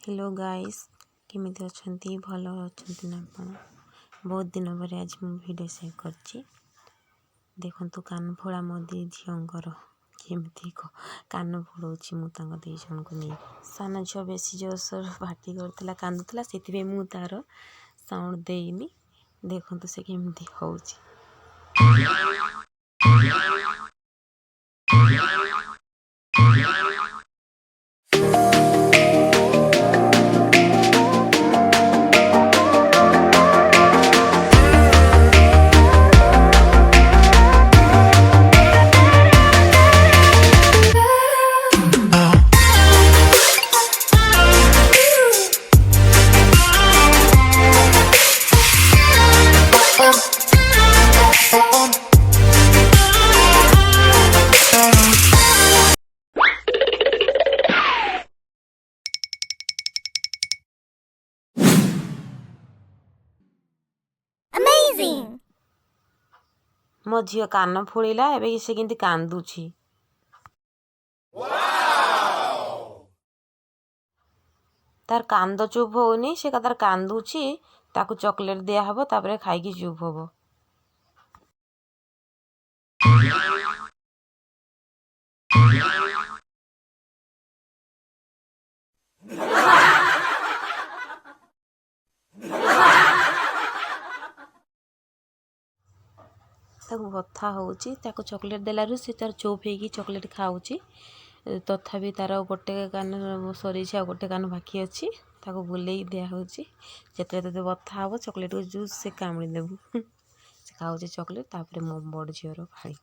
Hello guys केमिति अछंती भलो अछंती ना आपण बहुत दिन पर आज मु वीडियो शेयर करछि। देखंतु कान फोड़ा मोदी झियोंकर केमिति को कान फोड़ौछि मु तांग दे जन को नै सान झियो बेसी जोसर भाटी करथिला कांदुथिला सेतिबे मु तार साउंड देइनी। देखंतु से केमिति होउछि। मो झियो कान फोड़िला एबे से केंति कांदुछि। तार कांद चुप होनी से तार कांदुछि ताकू चॉकलेट दिया हबो तापरे खाइकी चुप होबो। ताकू बथा होउछि ताकू चॉकलेट देलारु से तार चुप हेकी चॉकलेट खाउछि। तथापि तार गोटे कान सरी छै गोटे कान बाकी अछि ताकू बुलेई दिया होउछि। जेते तते बथा हबो चॉकलेट को जूस से कामड़ी देबु से खाउछि चॉकलेट तापरे मो बड़ झियोर फाड़ी।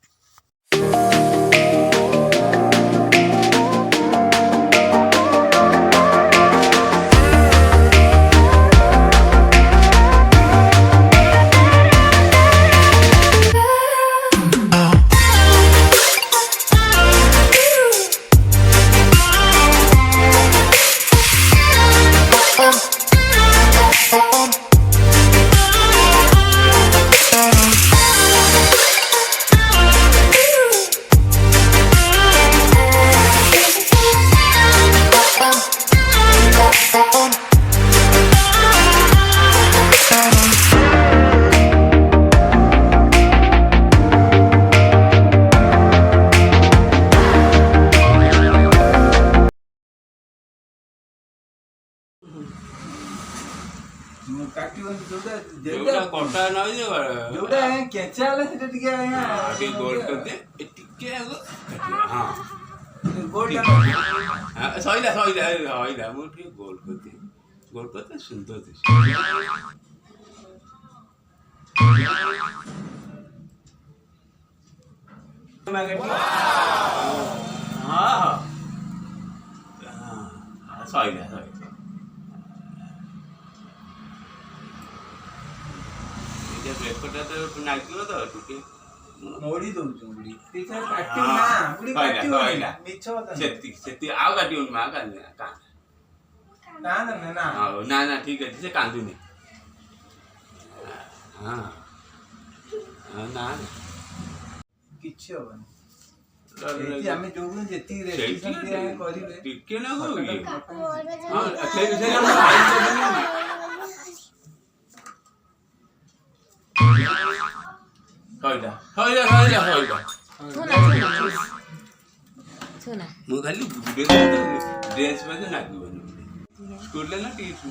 जोटा कोटा न जे जोटा केचा वाला सेटा टिके आया अभी गोल कर दे टिके हां गोल हां सहीला मु ठीक गोल कर दे सुंदर दिस हां हां सहीला ब्रेकटा तो नागियो तो टुके मोड़ी दउ चुंगड़ी पीछे काटी ना बुड़ी काटी होइला मिछो त सेती आउ काटी उन मा का ना ना ठीक है से कांदुनी हां ना किछ होबन एती हमें जोगुन जेती रेस्ट्रिक्शन दिया करिवे टिके ना करू हां से हम भाई सुना मु खाली वीडियो ड्रेस में ना स्कूल ना टीचर